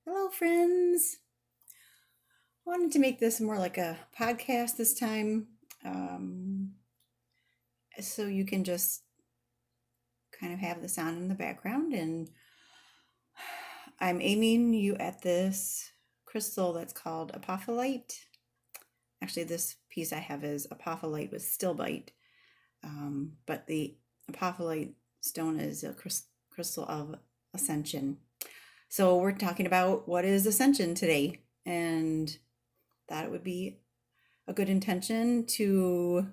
Hello, friends. I wanted to make this more like a podcast this time, um, so you can just kind of have this on in the background. And I'm aiming you at this crystal that's called apophyllite. Actually, this piece I have is apophyllite with stilbite, but the apophyllite stone is a crystal of ascension. So we're talking about what is ascension today, and that it would be a good intention to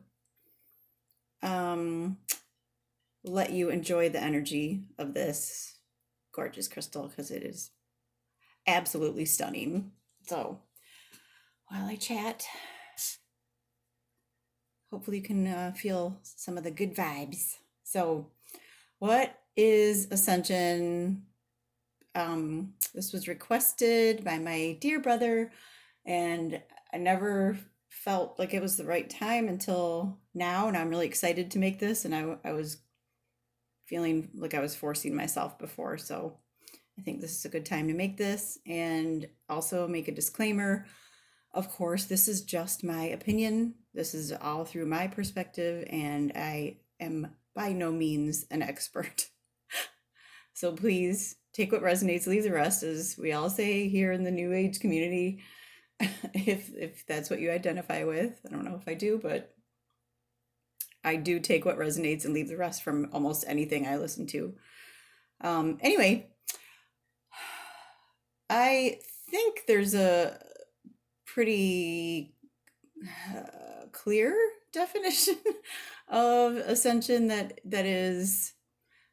um, let you enjoy the energy of this gorgeous crystal because it is absolutely stunning. So while I chat, hopefully you can feel some of the good vibes. So, what is ascension? This was requested by my dear brother, and I never felt like it was the right time until now. And I'm really excited to make this. And I was feeling like I was forcing myself before. So I think this is a good time to make this and also make a disclaimer. Of course, this is just my opinion. This is all through my perspective, and I am by no means an expert. So please take what resonates, leave the rest, as we all say here in the New Age community. If that's what you identify with, I don't know if I do, but I do take what resonates and leave the rest from almost anything I listen to. Anyway, I think there's a pretty clear definition of ascension that is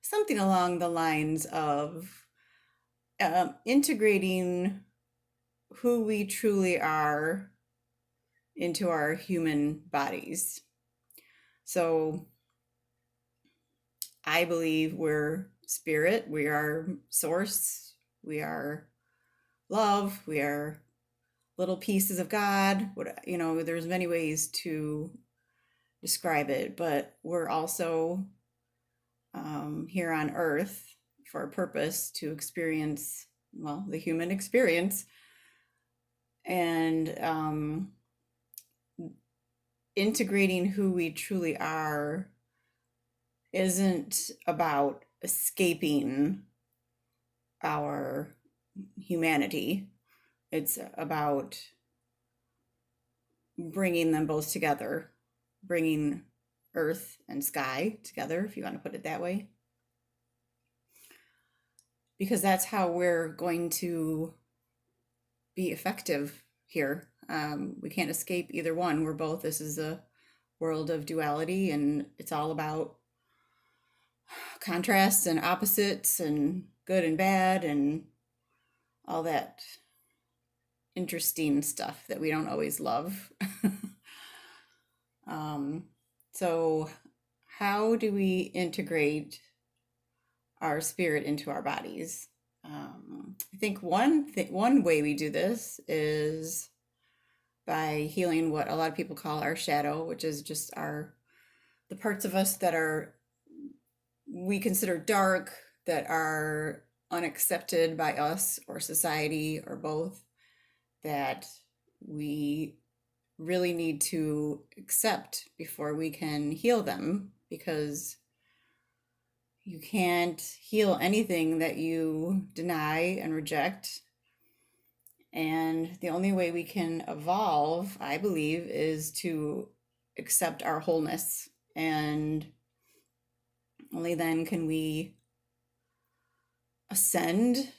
something along the lines of integrating who we truly are into our human bodies. So I believe we're spirit, we are source, we are love, we are little pieces of God. There's many ways to describe it, but we're also here on earth for a purpose to experience, well, the human experience. And integrating who we truly are isn't about escaping our humanity. It's about bringing them both together, bringing earth and sky together, if you want to put it that way. Because that's how we're going to be effective here. We can't escape either one. We're both, this is a world of duality, and it's all about contrasts and opposites and good and bad and all that interesting stuff that we don't always love. So how do we integrate our spirit into our bodies? I think one way we do this is by healing what a lot of people call our shadow, which is just the parts of us that we consider dark, that are unaccepted by us or society or both, that we really need to accept before we can heal them, because you can't heal anything that you deny and reject. And the only way we can evolve, I believe, is to accept our wholeness. And only then can we ascend.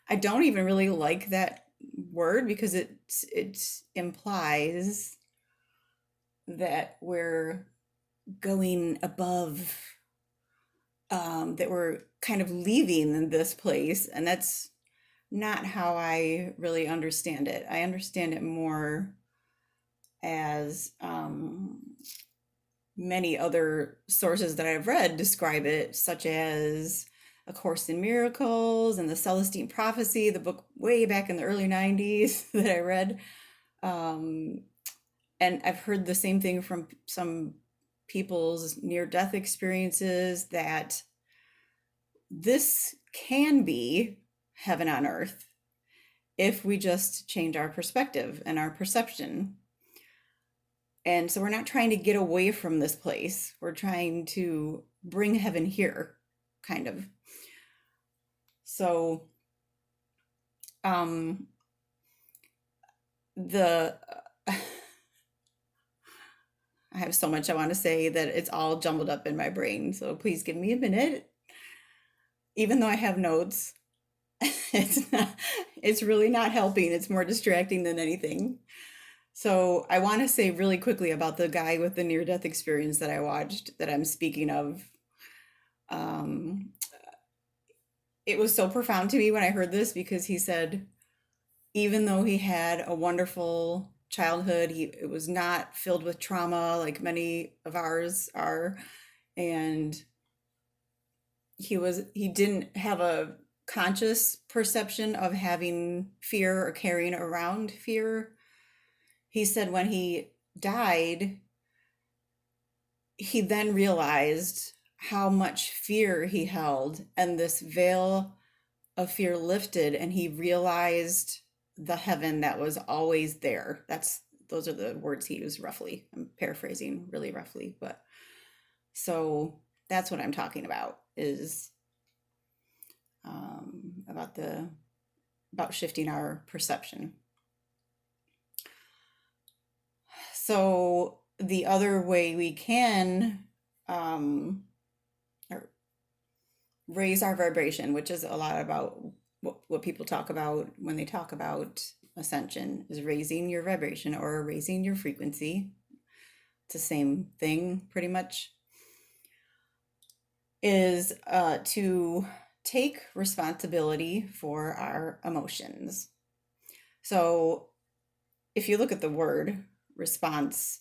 I don't even really like that word because it implies that we're going above, that we're kind of leaving this place, and that's not how I really understand it. I understand it more as many other sources that I've read describe it, such as A Course in Miracles and the Celestine Prophecy, the book way back in the early 90s that I read. And I've heard the same thing from some people's near-death experiences, that this can be heaven on earth if we just change our perspective and our perception. And so we're not trying to get away from this place. We're trying to bring heaven here, kind of. So um the I have so much I want to say that it's all jumbled up in my brain. So please give me a minute. Even though I have notes, it's really not helping. It's more distracting than anything. So I want to say really quickly about the guy with the near-death experience that I watched that I'm speaking of. Um, it was so profound to me when I heard this because he said, even though he had a wonderful childhood, it was not filled with trauma like many of ours are, and he didn't have a conscious perception of having fear or carrying around fear. He said when he died, he then realized how much fear he held, and this veil of fear lifted, and he realized the heaven that was always there. Those are the words he used roughly. I'm paraphrasing really roughly, but so that's what I'm talking about is about shifting our perception. So the other way we can raise our vibration, which is a lot about what people talk about when they talk about ascension, is raising your vibration or raising your frequency. It's the same thing pretty much, is to take responsibility for our emotions. So if you look at the word response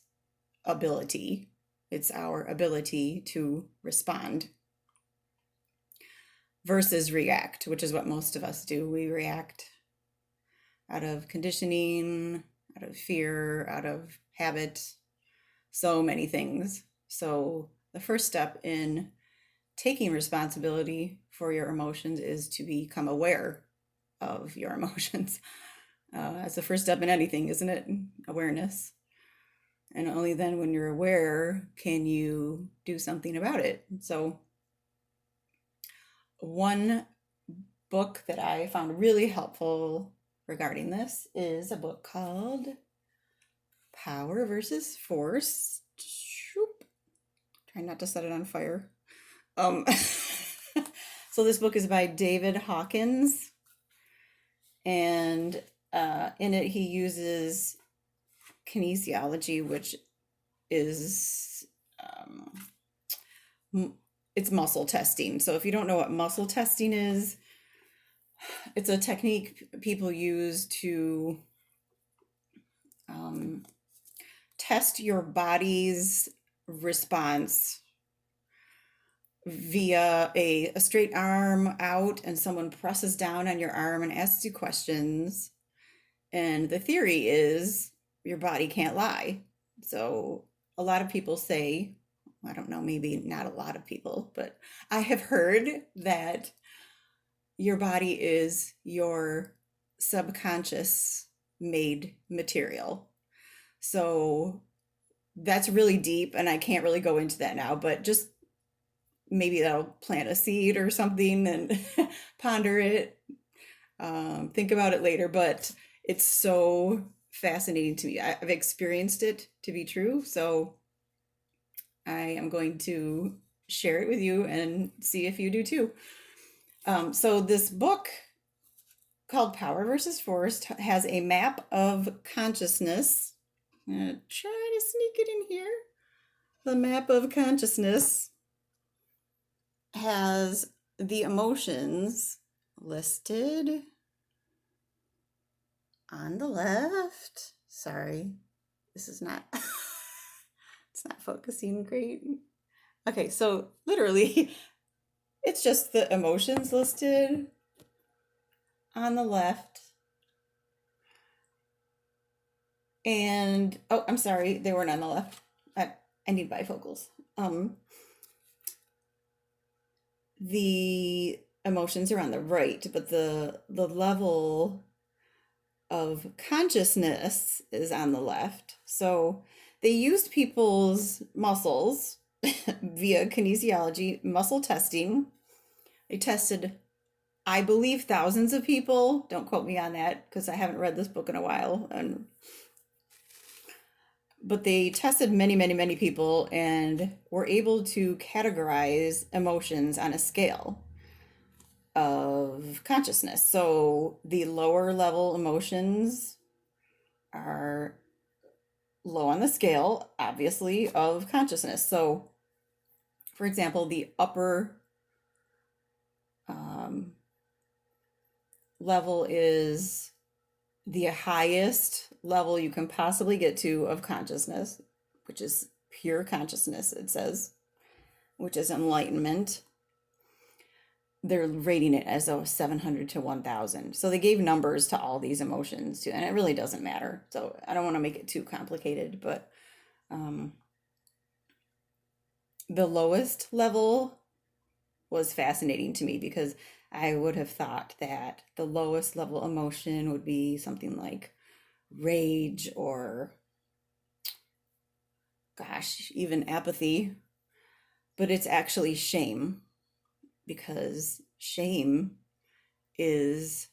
ability, it's our ability to respond versus react, which is what most of us do. We react out of conditioning, out of fear, out of habit, so many things. So the first step in taking responsibility for your emotions is to become aware of your emotions. That's the first step in anything, isn't it? Awareness. And only then when you're aware can you do something about it. So one book that I found really helpful regarding this is a book called Power versus Force. Try not to set it on fire. So this book is by David Hawkins, and in it he uses kinesiology, which is it's muscle testing. So if you don't know what muscle testing is, it's a technique people use to test your body's response via a straight arm out, and someone presses down on your arm and asks you questions. And the theory is your body can't lie. So a lot of people say, I don't know, maybe not a lot of people, but I have heard that your body is your subconscious made material. So that's really deep, and I can't really go into that now, but just maybe that'll plant a seed or something and ponder it, think about it later. But it's so fascinating to me. I've experienced it to be true, so I am going to share it with you and see if you do too. So this book called Power versus Force has a map of consciousness. I'm going to try to sneak it in here. The map of consciousness has the emotions listed on the left. Sorry, this is not, it's not focusing great. Okay, so literally, it's just the emotions listed on the left. And, oh, I'm sorry, they weren't on the left. I need bifocals. The emotions are on the right, but the level of consciousness is on the left. So they used people's muscles via kinesiology, muscle testing. They tested, I believe, thousands of people. Don't quote me on that because I haven't read this book in a while. But they tested many, many, many people and were able to categorize emotions on a scale of consciousness. So the lower level emotions are low on the scale, obviously, of consciousness. So, for example, the upper um, level is the highest level you can possibly get to of consciousness, which is pure consciousness, it says, which is enlightenment. They're rating it as a 700 to 1000. So they gave numbers to all these emotions too, and it really doesn't matter. So I don't want to make it too complicated, but um, the lowest level was fascinating to me because I would have thought that the lowest level emotion would be something like rage or, gosh, even apathy, but it's actually shame because shame is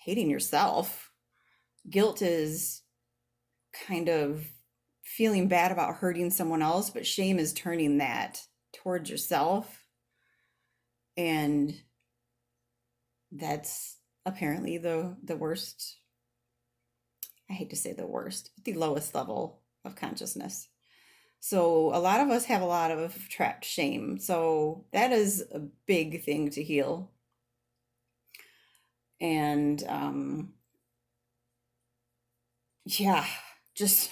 hating yourself. Guilt is kind of feeling bad about hurting someone else, but shame is turning that towards yourself. And that's apparently the worst. I hate to say the worst, but the lowest level of consciousness. So a lot of us have a lot of trapped shame. So that is a big thing to heal. And yeah, just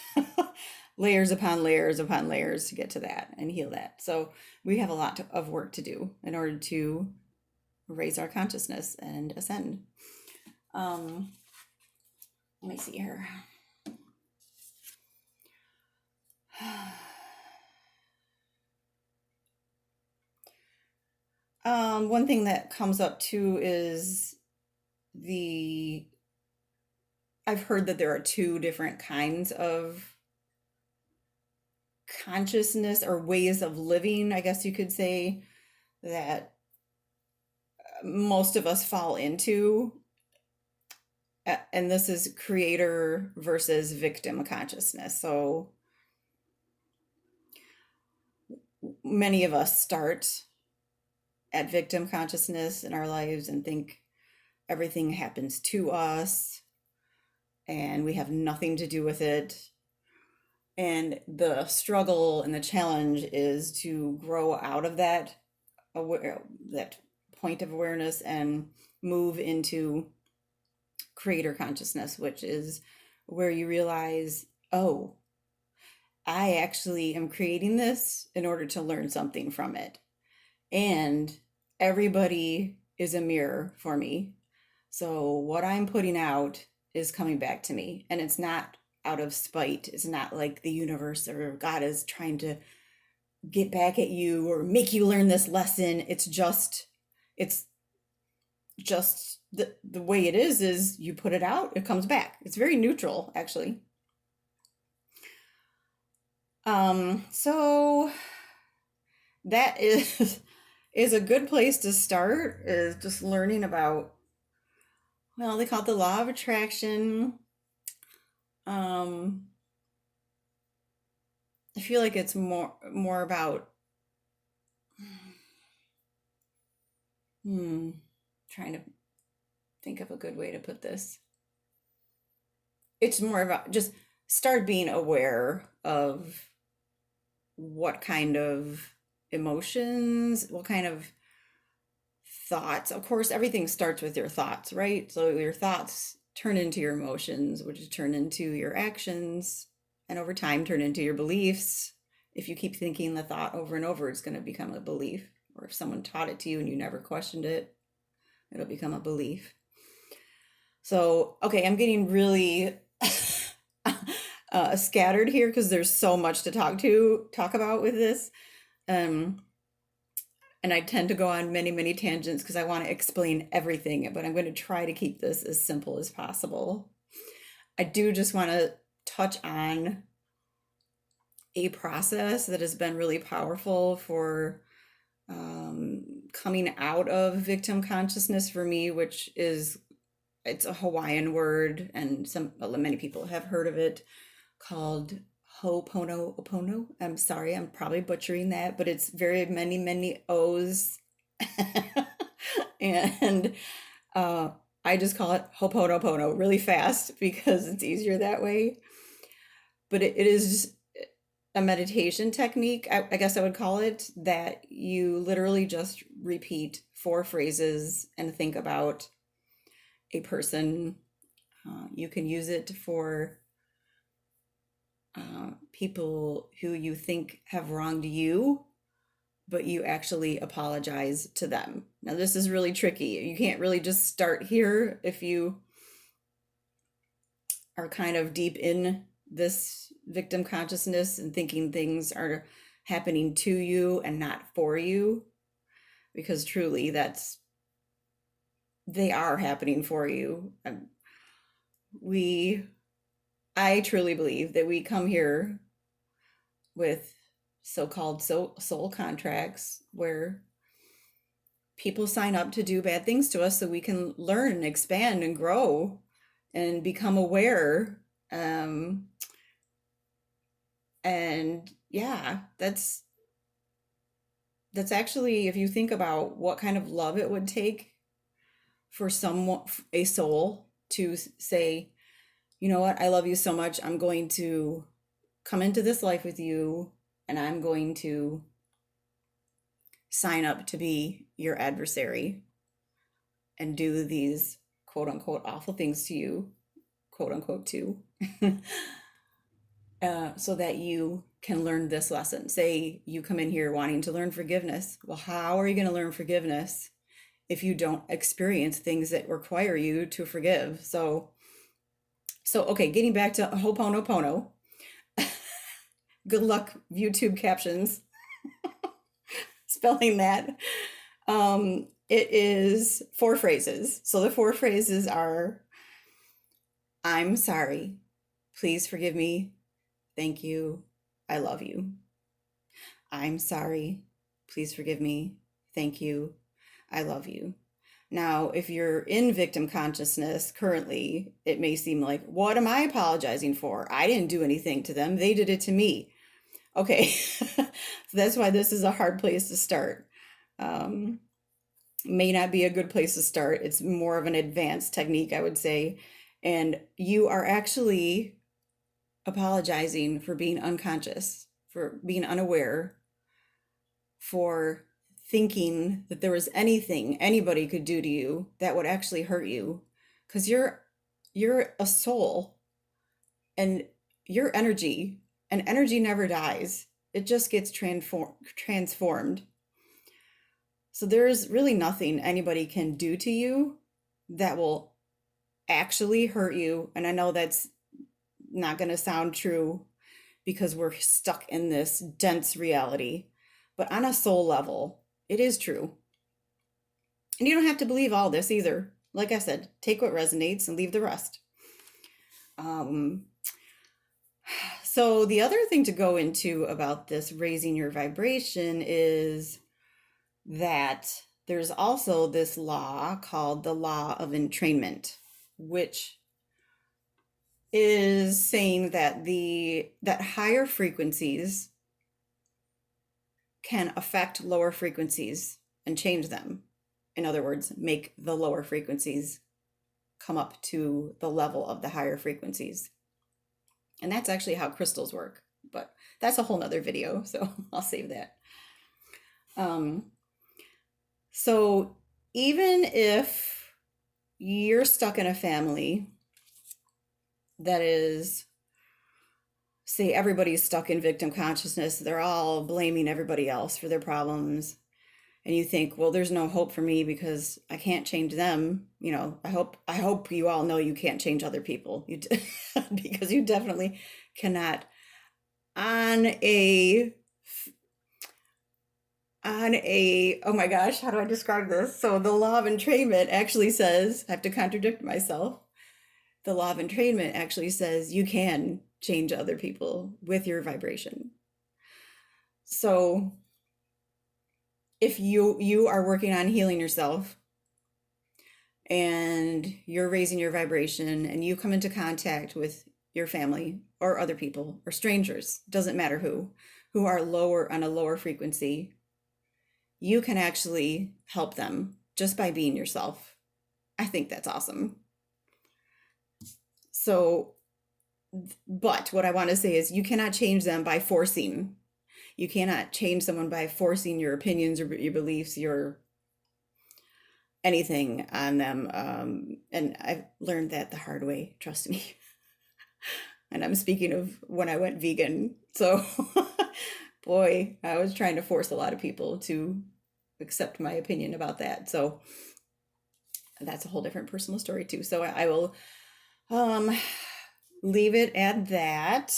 layers upon layers upon layers to get to that and heal that. So we have a lot of work to do in order to raise our consciousness and ascend. Um, Let me see here. One thing that comes up too is the I've heard that there are two different kinds of consciousness or ways of living, I guess you could say, that most of us fall into. And this is creator versus victim consciousness. So many of us start at victim consciousness in our lives and think everything happens to us and we have nothing to do with it. And the struggle and the challenge is to grow out of that point of awareness and move into creator consciousness, which is where you realize, oh, I actually am creating this in order to learn something from it. And everybody is a mirror for me. So what I'm putting out is coming back to me. And it's not out of spite. It's not like the universe or God is trying to get back at you or make you learn this lesson. It's just the way it is you put it out, it comes back. It's very neutral, actually. So that is is a good place to start, is just learning about, well, they call it the law of attraction. Um, I feel like it's more about trying to think of a good way to put this. It's more about just start being aware of what kind of emotions, what kind of thoughts. Of course, everything starts with your thoughts, right? So your thoughts turn into your emotions, which turn into your actions, and over time turn into your beliefs. If you keep thinking the thought over and over, it's going to become a belief. Or if someone taught it to you and you never questioned it, it'll become a belief. So, okay, I'm getting really scattered here because there's so much to talk about with this. Um, And I tend to go on many, many tangents because I want to explain everything, but I'm going to try to keep this as simple as possible. I do just want to touch on a process that has been really powerful for coming out of victim consciousness for me, which is it's a Hawaiian word, and many people have heard of it, called Ho'oponopono. I'm sorry, I'm probably butchering that, but it's very many, many O's. And I just call it Ho'oponopono really fast because it's easier that way. But it is a meditation technique, I guess I would call it, that you literally just repeat four phrases and think about a person. You can use it for people who you think have wronged you, but you actually apologize to them. Now, this is really tricky. You can't really just start here if you are kind of deep in this victim consciousness and thinking things are happening to you and not for you, because truly they are happening for you. I truly believe that we come here with so-called soul contracts where people sign up to do bad things to us so we can learn and expand and grow and become aware. And yeah, that's actually, if you think about what kind of love it would take for a soul to say, you know what, I love you so much, I'm going to come into this life with you, and I'm going to sign up to be your adversary and do these quote unquote awful things to you, quote unquote, too. So that you can learn this lesson. Say you come in here wanting to learn forgiveness. Well, how are you going to learn forgiveness if you don't experience things that require you to forgive? So okay, getting back to Ho'oponopono. Good luck, YouTube captions, spelling that. It is four phrases. So the four phrases are: I'm sorry. Please forgive me. Thank you. I love you. I'm sorry. Please forgive me. Thank you. I love you. Now, if you're in victim consciousness currently, it may seem like, what am I apologizing for? I didn't do anything to them. They did it to me. Okay. So that's why this is a hard place to start. May not be a good place to start. It's more of an advanced technique, I would say. And you are actually apologizing for being unconscious, for being unaware, for thinking that there was anything anybody could do to you that would actually hurt you, because you're a soul, and your energy, and energy never dies. It just gets transformed. So there's really nothing anybody can do to you that will actually hurt you. And I know that's not going to sound true because we're stuck in this dense reality, but on a soul level, it is true. And you don't have to believe all this either. Like I said, take what resonates and leave the rest. So the other thing to go into about this raising your vibration is that there's also this law called the law of entrainment, which is saying that that higher frequencies can affect lower frequencies and change them. In other words, make the lower frequencies come up to the level of the higher frequencies. And that's actually how crystals work, but that's a whole nother video, so I'll save that. So even if you're stuck in a family that is, say everybody's stuck in victim consciousness, they're all blaming everybody else for their problems, and you think, well, there's no hope for me because I can't change them. You know, I hope you all know you can't change other people. Because you definitely cannot. On on a, oh my gosh, how do I describe this? So the law of entrainment actually says, I have to contradict myself. The law of entrainment actually says you can change other people with your vibration. So if you are working on healing yourself and you're raising your vibration and you come into contact with your family or other people or strangers, doesn't matter who are lower on a lower frequency, you can actually help them just by being yourself. I think that's awesome. So, but what I want to say is you cannot change them by forcing. You cannot change someone by forcing your opinions or your beliefs, your anything on them. And I've learned that the hard way, trust me. And I'm speaking of when I went vegan. So, boy, I was trying to force a lot of people to accept my opinion about that. So, that's a whole different personal story, too. So, I will um, leave it at that.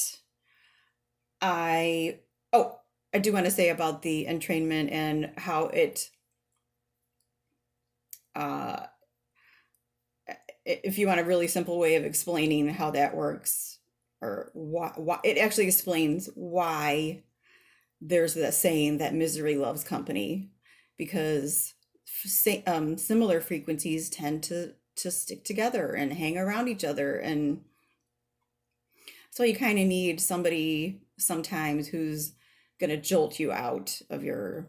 I, oh, I do want to say about the entrainment and how it, uh, if you want a really simple way of explaining how that works, or why it actually explains why there's that saying that misery loves company, because similar frequencies tend to stick together and hang around each other, and so you kind of need somebody sometimes who's going to jolt you out of your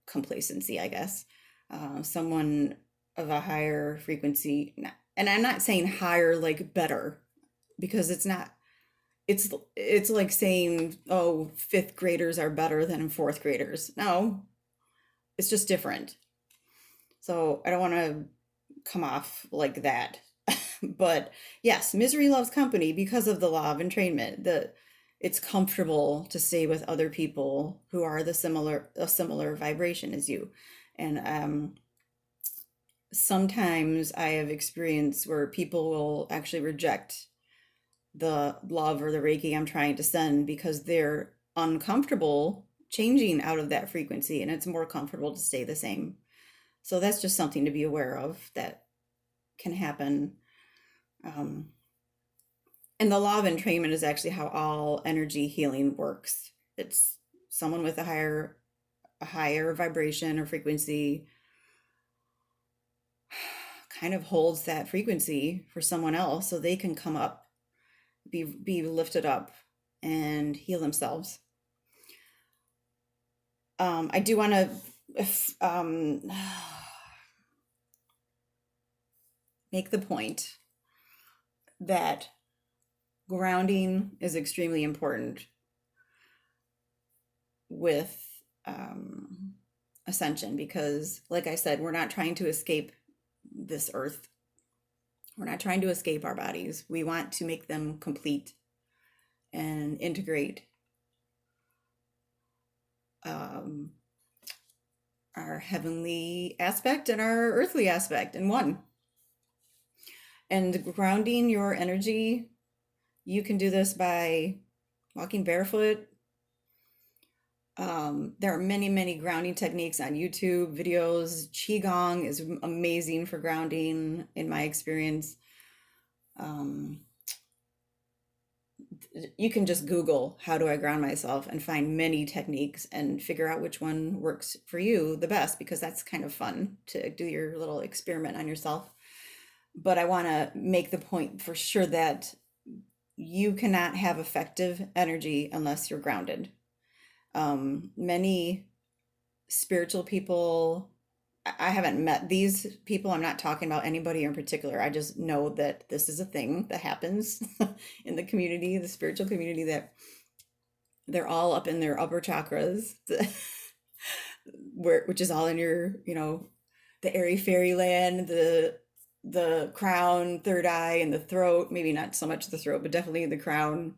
complacency, I guess. Someone of a higher frequency, and I'm not saying higher like better, because it's not. It's like saying, oh, fifth graders are better than fourth graders. No, it's just different. So I don't want to come off like that. But yes, misery loves company because of the law of entrainment. It's comfortable to stay with other people who are a similar vibration as you. And sometimes I have experienced where people will actually reject the love or the Reiki I'm trying to send because they're uncomfortable changing out of that frequency, and it's more comfortable to stay the same. So that's just something to be aware of that can happen. Um, and the law of entrainment is actually how all energy healing works. It's someone with a higher vibration or frequency kind of holds that frequency for someone else so they can come up, be lifted up and heal themselves. I do want to make the point that grounding is extremely important with ascension, because, like I said, we're not trying to escape this earth. We're not trying to escape our bodies. We want to make them complete and integrate our heavenly aspect and our earthly aspect in one. And grounding your energy, you can do this by walking barefoot. There are many, many grounding techniques on YouTube videos. Qigong is amazing for grounding, in my experience. You can just Google how do I ground myself and find many techniques and figure out which one works for you the best, because that's kind of fun to do your little experiment on yourself. But I want to make the point for sure that you cannot have effective energy unless you're grounded. Many spiritual people, I haven't met these people. I'm not talking about anybody in particular. I just know that this is a thing that happens in the community, the spiritual community, that they're all up in their upper chakras, which is all in your, the airy fairyland, the crown, third eye, and the throat. Maybe not so much the throat, but definitely the crown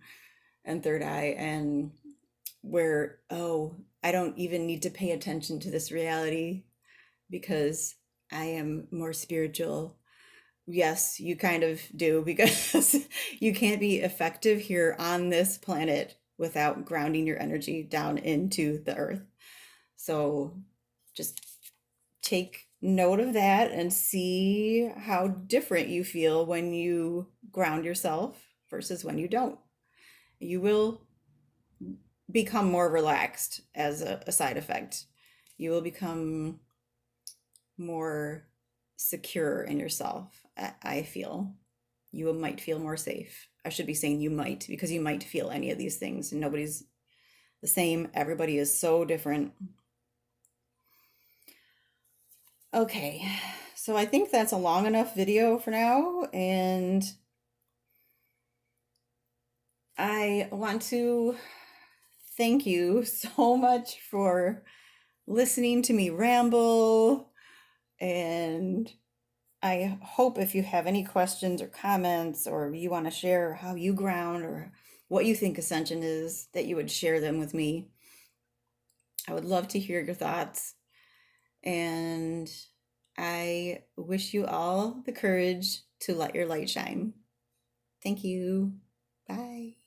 and third eye, and where, oh, I don't even need to pay attention to this reality because I am more spiritual. Yes, you kind of do, because you can't be effective here on this planet without grounding your energy down into the earth. So just take note of that and see how different you feel when you ground yourself versus when you don't. You will become more relaxed as a side effect. You will become more secure in yourself, I feel. You might feel more safe. I should be saying you might, because you might feel any of these things, and nobody's the same. Everybody is so different. Okay, so I think that's a long enough video for now, and I want to thank you so much for listening to me ramble. And I hope if you have any questions or comments, or you want to share how you ground or what you think ascension is, that you would share them with me. I would love to hear your thoughts. And I wish you all the courage to let your light shine. Thank you. Bye.